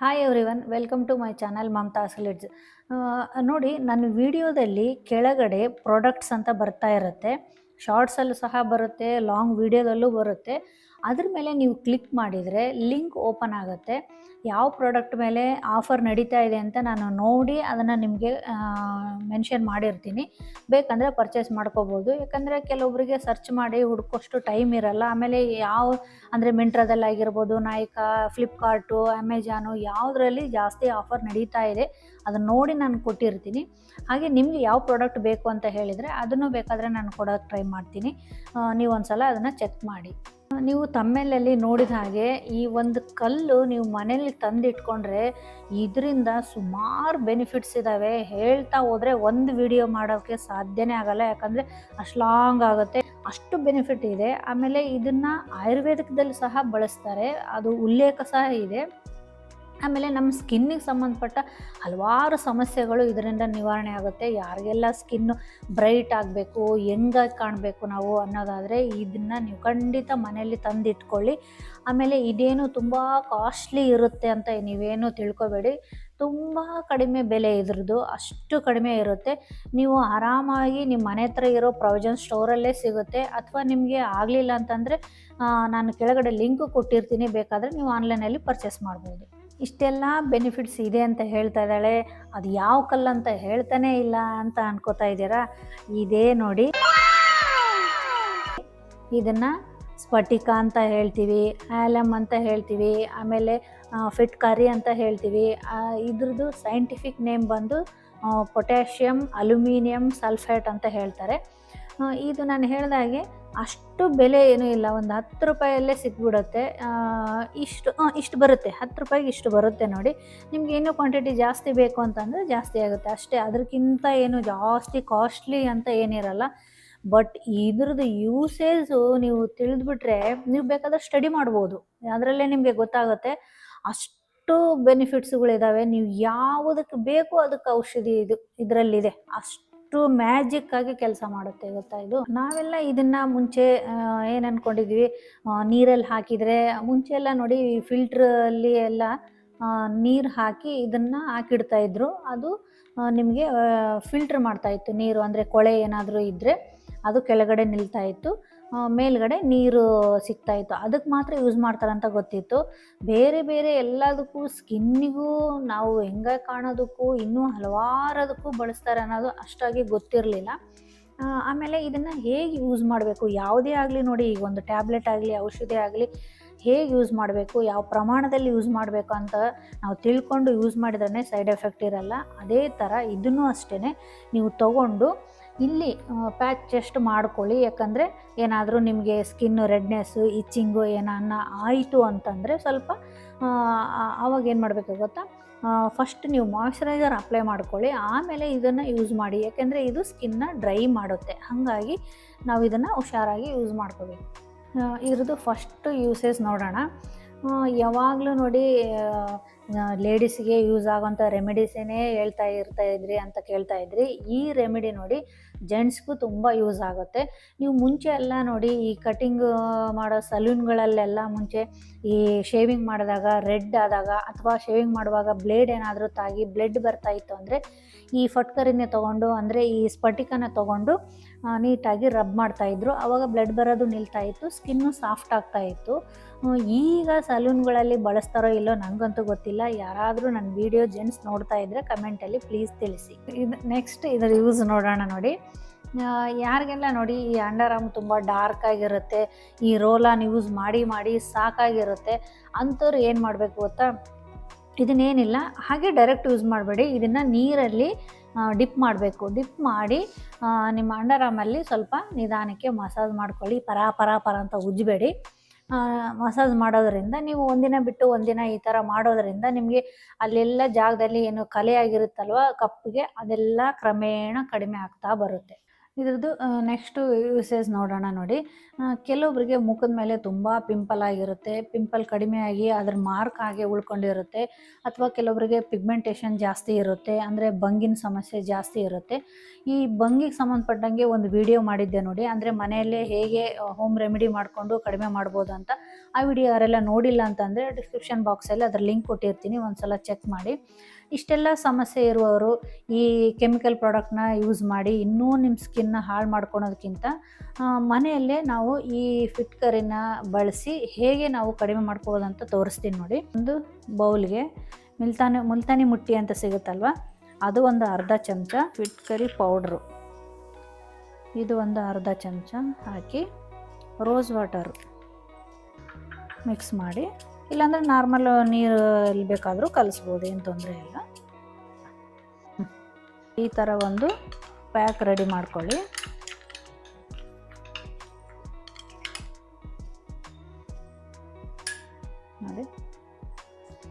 Hi everyone, welcome to my channel Mamata salads. ನೋಡಿ, ನನ್ನ ವಿಡಿಯೋದಲ್ಲಿ ಕೆಳಗಡೆ ಪ್ರಾಡಕ್ಟ್ಸ್ ಅಂತ ಬರ್ತಾ ಇರುತ್ತೆ. ಶಾರ್ಟ್ಸಲ್ಲೂ ಸಹ ಬರುತ್ತೆ, ಲಾಂಗ್ ವಿಡಿಯೋದಲ್ಲೂ ಬರುತ್ತೆ. ಅದ್ರ ಮೇಲೆ ನೀವು ಕ್ಲಿಕ್ ಮಾಡಿದರೆ ಲಿಂಕ್ ಓಪನ್ ಆಗುತ್ತೆ. ಯಾವ ಪ್ರಾಡಕ್ಟ್ ಮೇಲೆ ಆಫರ್ ನಡೀತಾ ಇದೆ ಅಂತ ನಾನು ನೋಡಿ ಅದನ್ನು ನಿಮಗೆ ಮೆನ್ಷನ್ ಮಾಡಿರ್ತೀನಿ. ಬೇಕಂದರೆ ಪರ್ಚೇಸ್ ಮಾಡ್ಕೋಬೋದು. ಯಾಕಂದರೆ ಕೆಲವೊಬ್ಬರಿಗೆ ಸರ್ಚ್ ಮಾಡಿ ಹುಡ್ಕೋಷ್ಟು ಟೈಮ್ ಇರಲ್ಲ. ಆಮೇಲೆ ಅಂದರೆ ಮಿಂಟ್ರಾದಲ್ಲಾಗಿರ್ಬೋದು, ನಾಯ್ಕಾ, ಫ್ಲಿಪ್ಕಾರ್ಟು, ಅಮೆಜಾನು ಯಾವುದರಲ್ಲಿ ಜಾಸ್ತಿ ಆಫರ್ ನಡೀತಾ ಇದೆ ಅದನ್ನು ನೋಡಿ ನಾನು ಕೊಟ್ಟಿರ್ತೀನಿ. ಹಾಗೆ ನಿಮಗೆ ಯಾವ ಪ್ರಾಡಕ್ಟ್ ಬೇಕು ಅಂತ ಹೇಳಿದರೆ ಅದನ್ನು ಬೇಕಾದರೆ ನಾನು ಕೊಡೋಕ್ಕೆ ಟ್ರೈ ಮಾಡ್ತೀನಿ. ನೀವು ಒಂದು ಸಲ ಅದನ್ನು ಚೆಕ್ ಮಾಡಿ. ನೀವು ತಮ್ಮೇಲಲ್ಲಿ ನೋಡಿದ ಹಾಗೆ ಈ ಒಂದು ಕಲ್ಲು ನೀವು ಮನೇಲಿ ತಂದಿಟ್ಕೊಂಡ್ರೆ ಇದರಿಂದ ಸುಮಾರು ಬೆನಿಫಿಟ್ಸ್ ಇದ್ದಾವೆ. ಹೇಳ್ತಾ ಹೋದರೆ ಒಂದು ವಿಡಿಯೋ ಮಾಡೋಕ್ಕೆ ಸಾಧ್ಯನೇ ಆಗಲ್ಲ, ಯಾಕಂದರೆ ಅಷ್ಟು ಲಾಂಗ್ ಆಗುತ್ತೆ. ಅಷ್ಟು ಬೆನಿಫಿಟ್ ಇದೆ. ಆಮೇಲೆ ಇದನ್ನು ಆಯುರ್ವೇದಿಕದಲ್ಲಿ ಸಹ ಬಳಸ್ತಾರೆ, ಅದು ಉಲ್ಲೇಖ ಸಹ ಇದೆ. ಆಮೇಲೆ ನಮ್ಮ ಸ್ಕಿನ್ನಿಗೆ ಸಂಬಂಧಪಟ್ಟ ಹಲವಾರು ಸಮಸ್ಯೆಗಳು ಇದರಿಂದ ನಿವಾರಣೆ ಆಗುತ್ತೆ. ಯಾರಿಗೆಲ್ಲ ಸ್ಕಿನ್ನು ಬ್ರೈಟ್ ಆಗಬೇಕು, ಯಂಗಾಗಿ ಕಾಣಬೇಕು ನಾವು ಅನ್ನೋದಾದರೆ ಇದನ್ನು ನೀವು ಖಂಡಿತ ಮನೆಯಲ್ಲಿ ತಂದಿಟ್ಕೊಳ್ಳಿ. ಆಮೇಲೆ ಇದೇನು ತುಂಬ ಕಾಸ್ಟ್ಲಿ ಇರುತ್ತೆ ಅಂತ ನೀವೇನು ತಿಳ್ಕೊಬೇಡಿ. ತುಂಬ ಕಡಿಮೆ ಬೆಲೆ ಇದ್ರದ್ದು, ಅಷ್ಟು ಕಡಿಮೆ ಇರುತ್ತೆ. ನೀವು ಆರಾಮಾಗಿ ನಿಮ್ಮ ಮನೆ ಹತ್ರ ಇರೋ ಪ್ರಾವಿಷನ್ ಸ್ಟೋರಲ್ಲೇ ಸಿಗುತ್ತೆ. ಅಥವಾ ನಿಮಗೆ ಆಗಲಿಲ್ಲ ಅಂತಂದರೆ ನಾನು ಕೆಳಗಡೆ ಲಿಂಕು ಕೊಟ್ಟಿರ್ತೀನಿ, ಬೇಕಾದರೆ ನೀವು ಆನ್ಲೈನಲ್ಲಿ ಪರ್ಚೇಸ್ ಮಾಡ್ಬೋದು. ಇಷ್ಟೆಲ್ಲ ಬೆನಿಫಿಟ್ಸ್ ಇದೆ ಅಂತ ಹೇಳ್ತಾ ಇದ್ದಾಳೆ, ಅದು ಯಾವ ಕಲ್ಲು ಅಂತ ಹೇಳ್ತಾನೇ ಇಲ್ಲ ಅಂತ ಅನ್ಕೋತಾ ಇದ್ದೀರಾ? ಇದೇ ನೋಡಿ, ಇದನ್ನು ಸ್ಫಟಿಕ ಅಂತ ಹೇಳ್ತೀವಿ, ಆಲಮ್ ಅಂತ ಹೇಳ್ತೀವಿ, ಆಮೇಲೆ ಫಿಟ್ಕಾರಿ ಅಂತ ಹೇಳ್ತೀವಿ. ಇದ್ರದ್ದು ಸೈಂಟಿಫಿಕ್ ನೇಮ್ ಬಂದು ಪೊಟ್ಯಾಷಿಯಮ್ ಅಲ್ಯೂಮಿನಿಯಂ ಸಲ್ಫೇಟ್ ಅಂತ ಹೇಳ್ತಾರೆ. ಇದು ನಾನು ಹೇಳಿದಾಗೆ ಅಷ್ಟು ಬೆಲೆ ಏನೂ ಇಲ್ಲ, ಒಂದು 10 ರೂಪಾಯಲ್ಲೇ ಸಿಕ್ಬಿಡುತ್ತೆ. ಇಷ್ಟು ಬರುತ್ತೆ, 10 ರೂಪಾಯಿಗೆ ಇಷ್ಟು ಬರುತ್ತೆ ನೋಡಿ. ನಿಮ್ಗೆ ಏನೋ ಕ್ವಾಂಟಿಟಿ ಜಾಸ್ತಿ ಬೇಕು ಅಂತಂದರೆ ಜಾಸ್ತಿ ಆಗುತ್ತೆ ಅಷ್ಟೇ. ಅದಕ್ಕಿಂತ ಏನು ಜಾಸ್ತಿ ಕಾಸ್ಟ್ಲಿ ಅಂತ ಏನಿರಲ್ಲ. ಬಟ್ ಇದ್ರದ್ದು ಯೂಸೇಜು ನೀವು ತಿಳಿದ್ಬಿಟ್ರೆ ನೀವು ಬೇಕಾದ್ರೆ ಸ್ಟಡಿ ಮಾಡ್ಬೋದು, ಅದರಲ್ಲೇ ನಿಮಗೆ ಗೊತ್ತಾಗುತ್ತೆ. ಅಷ್ಟು ಬೆನಿಫಿಟ್ಸ್ಗಳಿದ್ದಾವೆ. ನೀವು ಯಾವುದಕ್ಕೆ ಬೇಕು ಅದಕ್ಕೆ ಔಷಧಿ ಇದರಲ್ಲಿದೆ. ಅಷ್ಟು ಮ್ಯಾಜಿಕ್ ಆಗಿ ಕೆಲಸ ಮಾಡುತ್ತೆ, ಗೊತ್ತಾ ಇದು. ನಾವೆಲ್ಲ ಇದನ್ನು ಮುಂಚೆ ಏನು ಅಂದ್ಕೊಂಡಿದ್ವಿ, ನೀರಲ್ಲಿ ಹಾಕಿದರೆ ಮುಂಚೆ ಎಲ್ಲ ನೋಡಿ ಫಿಲ್ಟ್ರಲ್ಲಿ ಎಲ್ಲ ನೀರು ಹಾಕಿ ಇದನ್ನು ಹಾಕಿಡ್ತಾಯಿದ್ರು. ಅದು ನಿಮಗೆ ಫಿಲ್ಟ್ರ್ ಮಾಡ್ತಾಯಿತ್ತು ನೀರು. ಅಂದರೆ ಕೊಳೆ ಏನಾದರೂ ಇದ್ದರೆ ಅದು ಕೆಳಗಡೆ ನಿಲ್ತಾಯಿತ್ತು, ಮೇಲ್ಗಡೆ ನೀರು ಸಿಗ್ತಾಯಿತ್ತು. ಅದಕ್ಕೆ ಮಾತ್ರ ಯೂಸ್ ಮಾಡ್ತಾರಂತ ಗೊತ್ತಿತ್ತು. ಬೇರೆ ಬೇರೆ ಎಲ್ಲದಕ್ಕೂ, ಸ್ಕಿನ್ನಿಗೂ, ನಾವು ಹೆಂಗೆ ಕಾಣೋದಕ್ಕೂ, ಇನ್ನೂ ಹಲವಾರದಕ್ಕೂ ಬಳಸ್ತಾರೆ ಅನ್ನೋದು ಅಷ್ಟಾಗಿ ಗೊತ್ತಿರಲಿಲ್ಲ. ಆಮೇಲೆ ಇದನ್ನು ಹೇಗೆ ಯೂಸ್ ಮಾಡಬೇಕು, ಯಾವುದೇ ಆಗಲಿ ನೋಡಿ, ಈಗ ಒಂದು ಟ್ಯಾಬ್ಲೆಟ್ ಆಗಲಿ, ಔಷಧಿ ಆಗಲಿ, ಹೇಗೆ ಯೂಸ್ ಮಾಡಬೇಕು, ಯಾವ ಪ್ರಮಾಣದಲ್ಲಿ ಯೂಸ್ ಮಾಡಬೇಕು ಅಂತ ನಾವು ತಿಳ್ಕೊಂಡು ಯೂಸ್ ಮಾಡಿದ್ರೇ ಸೈಡ್ ಎಫೆಕ್ಟ್ ಇರಲ್ಲ. ಅದೇ ಥರ ಇದನ್ನು ಅಷ್ಟೇ, ನೀವು ತಗೊಂಡು ಇಲ್ಲಿ ಪ್ಯಾಚ್ ಜಸ್ಟ್ ಮಾಡ್ಕೊಳ್ಳಿ. ಯಾಕಂದರೆ ಏನಾದರೂ ನಿಮಗೆ ಸ್ಕಿನ್ನು ರೆಡ್ನೆಸ್ಸು, ಇಚ್ಚಿಂಗು ಏನಾನ ಆಯಿತು ಅಂತಂದರೆ ಸ್ವಲ್ಪ ಆವಾಗ ಏನು ಮಾಡಬೇಕು ಗೊತ್ತಾ, ಫಸ್ಟ್ ನೀವು ಮಾಯ್ಶ್ಚರೈಸರ್ ಅಪ್ಲೈ ಮಾಡ್ಕೊಳ್ಳಿ, ಆಮೇಲೆ ಇದನ್ನು ಯೂಸ್ ಮಾಡಿ. ಯಾಕೆಂದರೆ ಇದು ಸ್ಕಿನ್ನ ಡ್ರೈ ಮಾಡುತ್ತೆ. ಹಾಗಾಗಿ ನಾವು ಇದನ್ನು ಹುಷಾರಾಗಿ ಯೂಸ್ ಮಾಡ್ಕೋಬೇಕು. ಇದ್ರದ್ದು ಫಸ್ಟ್ ಯೂಸೇಜ್ ನೋಡೋಣ. ಯಾವಾಗಲೂ ನೋಡಿ ಲೇಡೀಸಿಗೆ ಯೂಸ್ ಆಗೋಂಥ ರೆಮಿಡೀಸೇನೇ ಹೇಳ್ತಾ ಇದ್ರಿ ಅಂತ ಕೇಳ್ತಾ ಇದ್ರಿ. ಈ ರೆಮಿಡಿ ನೋಡಿ ಜೆಂಟ್ಸ್ಗೂ ತುಂಬ ಯೂಸ್ ಆಗುತ್ತೆ. ನೀವು ಮುಂಚೆ ಎಲ್ಲ ನೋಡಿ ಈ ಕಟಿಂಗ್ ಮಾಡೋ ಸಲೂನ್ಗಳಲ್ಲೆಲ್ಲ ಮುಂಚೆ ಈ ಶೇವಿಂಗ್ ಮಾಡಿದಾಗ ರೆಡ್ ಆದಾಗ, ಅಥವಾ ಶೇವಿಂಗ್ ಮಾಡುವಾಗ ಬ್ಲೇಡ್ ಏನಾದರೂ ತಾಗಿ ಬ್ಲಡ್ ಬರ್ತಾಯಿತ್ತು ಅಂದರೆ ಈ ಫಟ್ಕರಿನೇ ತೊಗೊಂಡು, ಅಂದರೆ ಈ ಸ್ಫಟಿಕನ ತೊಗೊಂಡು ನೀಟಾಗಿ ರಬ್ ಮಾಡ್ತಾಯಿದ್ರು. ಆವಾಗ ಬ್ಲಡ್ ಬರೋದು ನಿಲ್ತಾಯಿತ್ತು, ಸ್ಕಿನ್ನು ಸಾಫ್ಟ್ ಆಗ್ತಾಯಿತ್ತು. ಈಗ ಸಲೂನ್ಗಳಲ್ಲಿ ಬಳಸ್ತಾರೋ ಇಲ್ಲೋ ನನಗಂತೂ ಗೊತ್ತಿಲ್ಲ. ಯಾರಾದರೂ ನನ್ನ ವಿಡಿಯೋ ಜೆಂಟ್ಸ್ ನೋಡ್ತಾ ಇದ್ದರೆ ಕಮೆಂಟಲ್ಲಿ ಪ್ಲೀಸ್ ತಿಳಿಸಿ. ನೆಕ್ಸ್ಟ್ ಇದರ ಯೂಸ್ ನೋಡೋಣ. ನೋಡಿ, ಯಾರಿಗೆಲ್ಲ ನೋಡಿ ಈ ಅಂಡರ್ ಆರ್ಮ್ ತುಂಬ ಡಾರ್ಕ್ ಆಗಿರುತ್ತೆ, ಈ ರೋಲಾನ್ ಯೂಸ್ ಮಾಡಿ ಮಾಡಿ ಸಾಕಾಗಿರುತ್ತೆ ಅಂಥವ್ರು ಏನು ಮಾಡಬೇಕು ಗೊತ್ತಾ, ಇದನ್ನೇನಿಲ್ಲ ಹಾಗೆ ಡೈರೆಕ್ಟ್ ಯೂಸ್ ಮಾಡಬೇಡಿ. ಇದನ್ನು ನೀರಲ್ಲಿ ಡಿಪ್ ಮಾಡಬೇಕು. ಡಿಪ್ ಮಾಡಿ ನಿಮ್ಮ ಅಂಡರ್ ಆರ್ಮಲ್ಲಿ ಸ್ವಲ್ಪ ನಿಧಾನಕ್ಕೆ ಮಸಾಜ್ ಮಾಡ್ಕೊಳ್ಳಿ. ಪರ ಅಂತ ಉಜ್ಜಬೇಡಿ. ಮಸಾಜ್ ಮಾಡೋದರಿಂದ, ನೀವು ಒಂದಿನ ಬಿಟ್ಟು ಒಂದಿನ ಈ ಥರ ಮಾಡೋದರಿಂದ ನಿಮಗೆ ಅಲ್ಲೆಲ್ಲ ಜಾಗದಲ್ಲಿ ಏನು ಕಲೆ ಆಗಿರುತ್ತಲ್ವ ಕಪ್ಪಿಗೆ, ಅದೆಲ್ಲ ಕ್ರಮೇಣ ಕಡಿಮೆ ಆಗ್ತಾ ಬರುತ್ತೆ. ಇದ್ರದ್ದು ನೆಕ್ಸ್ಟು ಯೂಸೇಜ್ ನೋಡೋಣ ನೋಡಿ. ಕೆಲವೊಬ್ಬರಿಗೆ ಮುಖದ ಮೇಲೆ ತುಂಬ ಪಿಂಪಲ್ ಆಗಿರುತ್ತೆ. ಪಿಂಪಲ್ ಕಡಿಮೆ ಆಗಿ ಅದ್ರ ಮಾರ್ಕ್ ಹಾಗೆ ಉಳ್ಕೊಂಡಿರುತ್ತೆ. ಅಥವಾ ಕೆಲವೊಬ್ಬರಿಗೆ ಪಿಗ್ಮೆಂಟೇಷನ್ ಜಾಸ್ತಿ ಇರುತ್ತೆ, ಅಂದರೆ ಬಂಗಿನ ಸಮಸ್ಯೆ ಜಾಸ್ತಿ ಇರುತ್ತೆ. ಈ ಬಂಗಿಗೆ ಸಂಬಂಧಪಟ್ಟಂಗೆ ಒಂದು ವಿಡಿಯೋ ಮಾಡಿದ್ದೆ ನೋಡಿ, ಅಂದರೆ ಮನೆಯಲ್ಲೇ ಹೇಗೆ ಹೋಮ್ ರೆಮಿಡಿ ಮಾಡಿಕೊಂಡು ಕಡಿಮೆ ಮಾಡ್ಬೋದು ಅಂತ. ಆ ವಿಡಿಯೋ ಯಾರೆಲ್ಲ ನೋಡಿಲ್ಲ ಅಂತಂದರೆ ಡಿಸ್ಕ್ರಿಪ್ಷನ್ ಬಾಕ್ಸಲ್ಲಿ ಅದ್ರ ಲಿಂಕ್ ಕೊಟ್ಟಿರ್ತೀನಿ, ಒಂದು ಸಲ ಚೆಕ್ ಮಾಡಿ. ಇಷ್ಟೆಲ್ಲ ಸಮಸ್ಯೆ ಇರುವವರು ಈ ಕೆಮಿಕಲ್ ಪ್ರಾಡಕ್ಟ್ನ ಯೂಸ್ ಮಾಡಿ ಇನ್ನೂ ನಿಮ್ಮ ಸ್ಕಿನ್ನ ಹಾಳು ಮಾಡ್ಕೊಳೋದಕ್ಕಿಂತ ಮನೆಯಲ್ಲೇ ನಾವು ಈ ಫಿಟ್ಕರಿನ ಬಳಸಿ ಹೇಗೆ ನಾವು ಕಡಿಮೆ ಮಾಡ್ಕೋಬೋದು ಅಂತ ತೋರಿಸ್ತೀನಿ ನೋಡಿ. ಒಂದು ಬೌಲ್ಗೆ ಮುಲ್ತಾನಿ ಮುಟ್ಟಿ ಅಂತ ಸಿಗುತ್ತಲ್ವ, ಅದು ಒಂದು ಅರ್ಧ ಚಮಚ ಫಿಟ್ಕರಿ ಪೌಡ್ರು, ಇದು ಒಂದು ಅರ್ಧ ಚಮಚ ಹಾಕಿ ರೋಸ್ ವಾಟರು ಮಿಕ್ಸ್ ಮಾಡಿ, ಇಲ್ಲಾಂದರೆ ನಾರ್ಮಲ್ ನೀರು ಎಲ್ಲಿ ಬೇಕಾದರೂ ಕಲಿಸ್ಬೋದು, ಏನು ತೊಂದರೆ ಇಲ್ಲ. ಈ ಥರ ಒಂದು ಪ್ಯಾಕ್ ರೆಡಿ ಮಾಡ್ಕೊಳ್ಳಿ.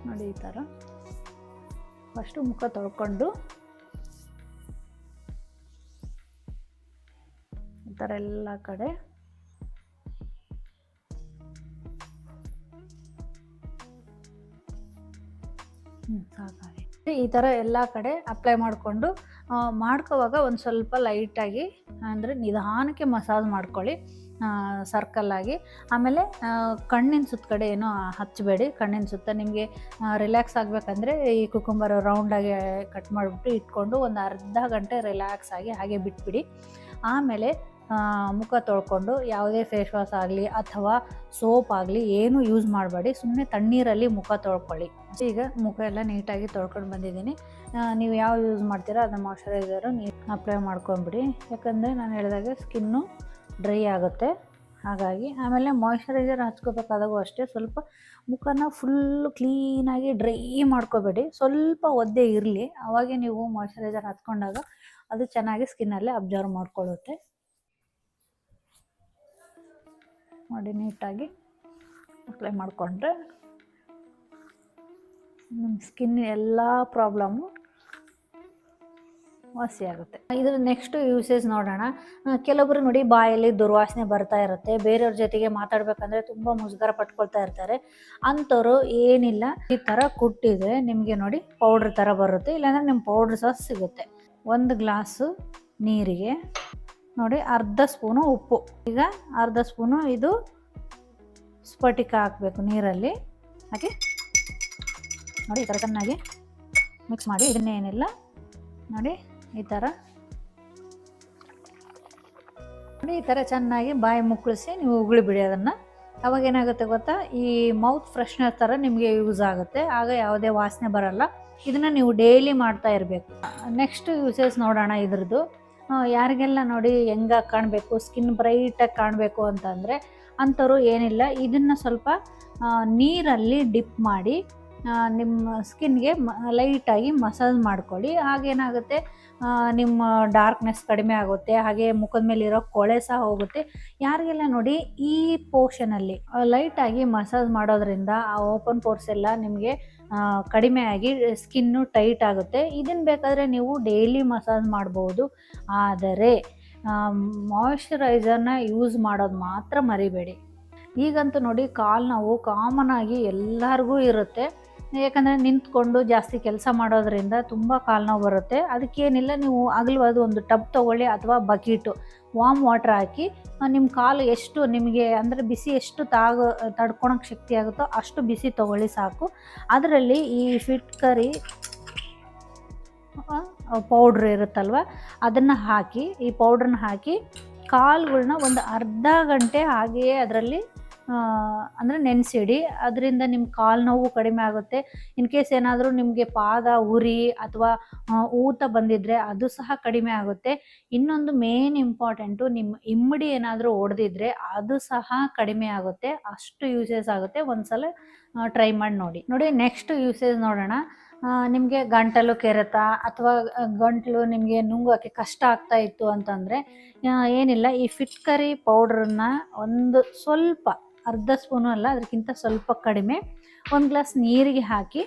ನೋಡಿ ಈ ಥರ ಫಸ್ಟು ಮುಖ ತೊಳ್ಕೊಂಡು ಈ ಥರ ಎಲ್ಲ ಕಡೆ ಸಾಕಾಗಿ ಈ ಥರ ಎಲ್ಲ ಕಡೆ ಅಪ್ಲೈ ಮಾಡಿಕೊಂಡು ಮಾಡ್ಕೋವಾಗ ಒಂದು ಸ್ವಲ್ಪ ಲೈಟಾಗಿ ಅಂದರೆ ನಿಧಾನಕ್ಕೆ ಮಸಾಜ್ ಮಾಡ್ಕೊಳ್ಳಿ, ಸರ್ಕಲ್ಲಾಗಿ. ಆಮೇಲೆ ಕಣ್ಣಿನ ಸುತ್ತ ಕಡೆ ಏನೋ ಹಚ್ಚಬೇಡಿ. ಕಣ್ಣಿನ ಸುತ್ತ ನಿಮಗೆ ರಿಲ್ಯಾಕ್ಸ್ ಆಗಬೇಕಂದ್ರೆ ಈ ಕುಕುಂಬರ್ ರೌಂಡಾಗಿ ಕಟ್ ಮಾಡಿಬಿಟ್ಟು ಇಟ್ಕೊಂಡು ಒಂದು ಅರ್ಧ ಗಂಟೆ ರಿಲ್ಯಾಕ್ಸ್ ಆಗಿ ಹಾಗೆ ಬಿಟ್ಬಿಡಿ. ಆಮೇಲೆ ಮುಖ ತೊಳ್ಕೊಂಡು ಯಾವುದೇ ಫೇಸ್ ವಾಶ್ ಆಗಲಿ ಅಥವಾ ಸೋಪ್ ಆಗಲಿ ಏನೂ ಯೂಸ್ ಮಾಡಬೇಡಿ, ಸುಮ್ಮನೆ ತಣ್ಣೀರಲ್ಲಿ ಮುಖ ತೊಳ್ಕೊಳ್ಳಿ. ಈಗ ಮುಖ ಎಲ್ಲ ನೀಟಾಗಿ ತೊಳ್ಕೊಂಡು ಬಂದಿದ್ದೀನಿ. ನೀವು ಯಾವ ಯೂಸ್ ಮಾಡ್ತೀರಾ ಅದನ್ನ ಮಾಯ್ಶ್ಚರೈಸರು ನೀವು ಅಪ್ಲೈ ಮಾಡ್ಕೊಂಬಿಡಿ, ಯಾಕಂದರೆ ನಾನು ಹೇಳಿದಾಗೆ ಸ್ಕಿನ್ನು ಡ್ರೈ ಆಗುತ್ತೆ ಹಾಗಾಗಿ. ಆಮೇಲೆ ಮಾಯ್ಶ್ಚರೈಸರ್ ಹಚ್ಕೋಬೇಕಾದಾಗೂ ಅಷ್ಟೇ ಸ್ವಲ್ಪ ಮುಖನ ಫುಲ್ಲು ಕ್ಲೀನಾಗಿ ಡ್ರೈ ಮಾಡ್ಕೋಬೇಡಿ, ಸ್ವಲ್ಪ ಒದ್ದೆ ಇರಲಿ, ಅವಾಗೆ ನೀವು ಮಾಯ್ಶ್ಚರೈಸರ್ ಹಚ್ಕೊಂಡಾಗ ಅದು ಚೆನ್ನಾಗಿ ಸ್ಕಿನ್ನಲ್ಲೇ ಅಬ್ಸರ್ವ್ ಮಾಡ್ಕೊಳ್ಳುತ್ತೆ. ನೋಡಿ ನೀಟಾಗಿ ಅಪ್ಲೈ ಮಾಡಿಕೊಂಡ್ರೆ ನಿಮ್ಮ ಸ್ಕಿನ್ ಎಲ್ಲ ಪ್ರಾಬ್ಲಮ್ಮು ವಾಸಿ ಆಗುತ್ತೆ. ಇದ್ರ ನೆಕ್ಸ್ಟ್ ಯೂಸೇಜ್ ನೋಡೋಣ. ಕೆಲವೊಬ್ರು ನೋಡಿ ಬಾಯಲ್ಲಿ ದುರ್ವಾಸನೆ ಬರ್ತಾ ಇರುತ್ತೆ, ಬೇರೆಯವ್ರ ಜೊತೆಗೆ ಮಾತಾಡ್ಬೇಕಂದ್ರೆ ತುಂಬ ಮುಜುಗರ ಪಟ್ಕೊಳ್ತಾ ಇರ್ತಾರೆ. ಅಂಥವ್ರು ಏನಿಲ್ಲ, ಈ ಥರ ಕುಟ್ಟಿದ್ರೆ ನಿಮಗೆ ನೋಡಿ ಪೌಡ್ರ್ ಥರ ಬರುತ್ತೆ, ಇಲ್ಲಾಂದರೆ ನಿಮ್ಮ ಪೌಡ್ರ್ ಸಹ ಸಿಗುತ್ತೆ. 1 ಗ್ಲಾಸು ನೀರಿಗೆ ನೋಡಿ ಅರ್ಧ ಸ್ಪೂನು ಉಪ್ಪು, ಈಗ ಅರ್ಧ ಸ್ಪೂನು ಇದು ಸ್ಫಟಿಕ ಹಾಕಬೇಕು ನೀರಲ್ಲಿ ಹಾಕಿ ನೋಡಿ ಈ ಥರ ಚೆನ್ನಾಗಿ ಮಿಕ್ಸ್ ಮಾಡಿ. ಇದನ್ನೇನಿಲ್ಲ ನೋಡಿ ಈ ಥರ ನೋಡಿ ಈ ಥರ ಚೆನ್ನಾಗಿ ಬಾಯಿ ಮುಕ್ಕಳಿಸಿ ನೀವು ಉಗುಳಿ ಬಿಡಿ ಅದನ್ನು. ಅವಾಗ ಏನಾಗುತ್ತೆ ಗೊತ್ತಾ, ಈ ಮೌತ್ ಫ್ರೆಶ್ನರ್ ಥರ ನಿಮಗೆ ಯೂಸ್ ಆಗುತ್ತೆ, ಆಗ ಯಾವುದೇ ವಾಸನೆ ಬರಲ್ಲ. ಇದನ್ನು ನೀವು ಡೈಲಿ ಮಾಡ್ತಾ ಇರಬೇಕು. ನೆಕ್ಸ್ಟ್ ಯೂಸೇಜ್ ನೋಡೋಣ ಇದ್ರದ್ದು. ಯಾರಿಗೆಲ್ಲ ನೋಡಿ ಹೆಂಗಾಗಿ ಕಾಣಬೇಕು, ಸ್ಕಿನ್ ಬ್ರೈಟಾಗಿ ಕಾಣಬೇಕು ಅಂತಂದರೆ ಅಂಥವ್ರು ಏನಿಲ್ಲ, ಇದನ್ನು ಸ್ವಲ್ಪ ನೀರಲ್ಲಿ ಡಿಪ್ ಮಾಡಿ ನಿಮ್ಮ ಸ್ಕಿನ್ಗೆ ಲೈಟಾಗಿ ಮಸಾಜ್ ಮಾಡ್ಕೊಳ್ಳಿ. ಹಾಗೇನಾಗುತ್ತೆ ನಿಮ್ಮ ಡಾರ್ಕ್ನೆಸ್ ಕಡಿಮೆ ಆಗುತ್ತೆ, ಹಾಗೆ ಮುಖದ ಮೇಲೆ ಇರೋ ಕೊಳೆ ಸಹ ಹೋಗುತ್ತೆ. ಯಾರಿಗೆಲ್ಲ ನೋಡಿ ಈ ಪೋರ್ಷನಲ್ಲಿ ಲೈಟಾಗಿ ಮಸಾಜ್ ಮಾಡೋದ್ರಿಂದ ಆ ಓಪನ್ ಪೋರ್ಸ್ ಎಲ್ಲ ನಿಮಗೆ ಕಡಿಮೆ ಆಗಿ ಸ್ಕಿನ್ನು ಟೈಟ್ ಆಗುತ್ತೆ. ಇದನ್ನು ಬೇಕಾದರೆ ನೀವು ಡೈಲಿ ಮಸಾಜ್ ಮಾಡ್ಬೋದು, ಆದರೆ ಮಾಯ್ಶ್ಚರೈಸರ್ನ ಯೂಸ್ ಮಾಡೋದು ಮಾತ್ರ ಮರಿಬೇಡಿ. ಈಗಂತೂ ನೋಡಿ ಕಾಲು ನೋವು ಕಾಮನ್ ಆಗಿ ಎಲ್ಲರಿಗೂ ಇರುತ್ತೆ, ಯಾಕಂದರೆ ನಿಂತ್ಕೊಂಡು ಜಾಸ್ತಿ ಕೆಲಸ ಮಾಡೋದ್ರಿಂದ ತುಂಬ ಕಾಲು ನೋವು ಬರುತ್ತೆ. ಅದಕ್ಕೇನಿಲ್ಲ, ನೀವು ಅಗಲವಾದ ಒಂದು ಟಬ್ ತೊಗೊಳ್ಳಿ ಅಥವಾ ಬಕೀಟು, ವಾಮ್ ವಾಟರ್ ಹಾಕಿ ನಿಮ್ಮ ಕಾಲು ಎಷ್ಟು ನಿಮಗೆ ಅಂದರೆ ಬಿಸಿ ಎಷ್ಟು ತಡ್ಕೊಳಕ್ಕೆ ಶಕ್ತಿ ಆಗುತ್ತೋ ಅಷ್ಟು ಬಿಸಿ ತೊಗೊಳ್ಳಿ ಸಾಕು. ಅದರಲ್ಲಿ ಈ ಫಿಟ್ಕರಿ ಪೌಡ್ರ್ ಇರುತ್ತಲ್ವ ಅದನ್ನು ಹಾಕಿ, ಈ ಪೌಡ್ರನ್ನ ಹಾಕಿ ಕಾಲುಗಳ್ನ ಒಂದು ಅರ್ಧ ಗಂಟೆ ಹಾಗೆಯೇ ಅದರಲ್ಲಿ ಅಂದರೆ ನೆನೆಸಿಡಿ. ಅದರಿಂದ ನಿಮ್ಮ ಕಾಲು ನೋವು ಕಡಿಮೆ ಆಗುತ್ತೆ. ಇನ್ ಕೇಸ್ ಏನಾದರೂ ನಿಮಗೆ ಪಾದ ಉರಿ ಅಥವಾ ಊತ ಬಂದಿದ್ದರೆ ಅದು ಸಹ ಕಡಿಮೆ ಆಗುತ್ತೆ. ಇನ್ನೊಂದು ಮೇನ್ ಇಂಪಾರ್ಟೆಂಟು, ನಿಮ್ಮ ಇಮ್ಮಡಿ ಏನಾದರೂ ಒಡೆದಿದ್ರೆ ಅದು ಸಹ ಕಡಿಮೆ ಆಗುತ್ತೆ, ಅಷ್ಟು ಯೂಸೇಜ್ ಆಗುತ್ತೆ. ಒಂದು ಸಲ ಟ್ರೈ ಮಾಡಿ ನೋಡಿ. ನೆಕ್ಸ್ಟ್ ಯೂಸೇಜ್ ನೋಡೋಣ. ನಿಮಗೆ ಗಂಟಲು ಕೆರೆತ ಅಥವಾ ಗಂಟಲು ನಿಮಗೆ ನುಂಗೋಕ್ಕೆ ಕಷ್ಟ ಆಗ್ತಾ ಇತ್ತು ಅಂತಂದರೆ ಏನಿಲ್ಲ, ಈ ಫಿಟ್ಕರಿ ಪೌಡ್ರನ್ನ ಒಂದು ಸ್ವಲ್ಪ ಅರ್ಧ ಸ್ಪೂನು ಅಲ್ಲ ಅದಕ್ಕಿಂತ ಸ್ವಲ್ಪ ಕಡಿಮೆ 1 ಗ್ಲಾಸ್ ನೀರಿಗೆ ಹಾಕಿ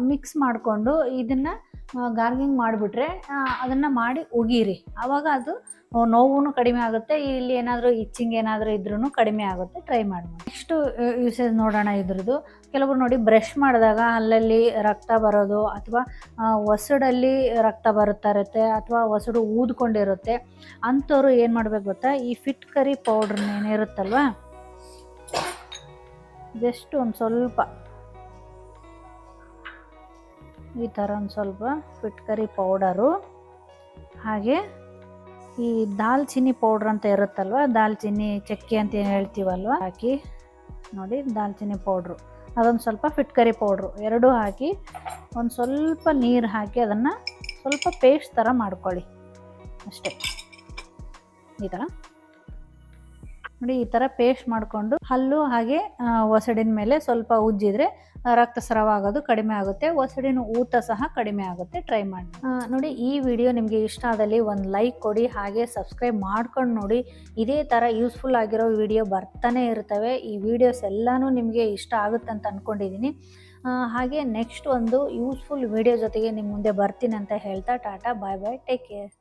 ಮಿಕ್ಸ್ ಮಾಡಿಕೊಂಡು ಇದನ್ನು ಗಾರ್ಗಿಂಗ್ ಮಾಡಿಬಿಟ್ರೆ ಅದನ್ನು ಮಾಡಿ ಉಗೀರಿ. ಆವಾಗ ಅದು ನೋವು ಕಡಿಮೆ ಆಗುತ್ತೆ. ಇಲ್ಲಿ ಏನಾದರೂ ಇಚ್ಚಿಂಗ್ ಏನಾದರೂ ಇದ್ರೂ ಕಡಿಮೆ ಆಗುತ್ತೆ. ಟ್ರೈ ಮಾಡಿ. ನೆಕ್ಸ್ಟು ಯೂಸೇಜ್ ನೋಡೋಣ ಇದ್ರದ್ದು. ಕೆಲವರು ನೋಡಿ ಬ್ರಷ್ ಮಾಡಿದಾಗ ಅಲ್ಲಲ್ಲಿ ರಕ್ತ ಬರೋದು ಅಥವಾ ಒಸಡಲ್ಲಿ ರಕ್ತ ಬರುತ್ತಾ ಇರುತ್ತೆ ಅಥವಾ ಒಸಡು ಊದ್ಕೊಂಡಿರುತ್ತೆ. ಅಂಥವ್ರು ಏನು ಮಾಡಬೇಕು ಗೊತ್ತಾ, ಈ ಫಿಟ್ ಕರಿ ಪೌಡ್ರನ್ನೇನಿರುತ್ತಲ್ವ, ಜಸ್ಟ್ ಒಂದು ಸ್ವಲ್ಪ ಈ ಥರ ಒಂದು ಸ್ವಲ್ಪ ಫಿಟ್ ಕರಿ ಪೌಡರು, ಹಾಗೆ ಈ ದಾಲ್ಚಿನ್ನಿ ಪೌಡ್ರ್ ಅಂತ ಇರುತ್ತಲ್ವ, ದಾಲ್ಚಿನ್ನಿ ಚಕ್ಕೆ ಅಂತ ಏನು ಹೇಳ್ತೀವಲ್ವ, ಹಾಕಿ ನೋಡಿ ದಾಲ್ಚಿನ್ನಿ ಪೌಡ್ರು, ಅದೊಂದು ಸ್ವಲ್ಪ ಫಿಟ್ ಕರಿ ಪೌಡ್ರು ಎರಡೂ ಹಾಕಿ ಒಂದು ಸ್ವಲ್ಪ ನೀರು ಹಾಕಿ ಅದನ್ನು ಸ್ವಲ್ಪ ಪೇಸ್ಟ್ ಥರ ಮಾಡ್ಕೊಳ್ಳಿ ಅಷ್ಟೇ. ಈ ಥರ ನೋಡಿ, ಈ ಥರ ಪೇಸ್ಟ್ ಮಾಡಿಕೊಂಡು ಹಲ್ಲು ಹಾಗೆ ಒಸಡಿನ ಮೇಲೆ ಸ್ವಲ್ಪ ಉಜ್ಜಿದ್ರೆ ರಕ್ತಸ್ರಾವ ಆಗೋದು ಕಡಿಮೆ ಆಗುತ್ತೆ, ಒಸಡಿನ ಊತ ಸಹ ಕಡಿಮೆ ಆಗುತ್ತೆ. ಟ್ರೈ ಮಾಡಿ ನೋಡಿ. ಈ ವಿಡಿಯೋ ನಿಮಗೆ ಇಷ್ಟ ಆದಲ್ಲಿ ಒಂದು ಲೈಕ್ ಕೊಡಿ, ಹಾಗೆ ಸಬ್ಸ್ಕ್ರೈಬ್ ಮಾಡ್ಕೊಂಡು ನೋಡಿ. ಇದೇ ಥರ ಯೂಸ್ಫುಲ್ ಆಗಿರೋ ವಿಡಿಯೋ ಬರ್ತಾನೆ ಇರ್ತವೆ. ಈ ವಿಡಿಯೋಸ್ ಎಲ್ಲನೂ ನಿಮಗೆ ಇಷ್ಟ ಆಗುತ್ತೆ ಅಂತ ಅಂದ್ಕೊಂಡಿದ್ದೀನಿ. ಹಾಗೆ ನೆಕ್ಸ್ಟ್ ಒಂದು ಯೂಸ್ಫುಲ್ ವಿಡಿಯೋ ಜೊತೆಗೆ ನಿಮ್ಮ ಮುಂದೆ ಬರ್ತೀನಿ ಅಂತ ಹೇಳ್ತಾ ಟಾಟಾ, ಬಾಯ್ ಬಾಯ್, ಟೇಕ್ ಕೇರ್.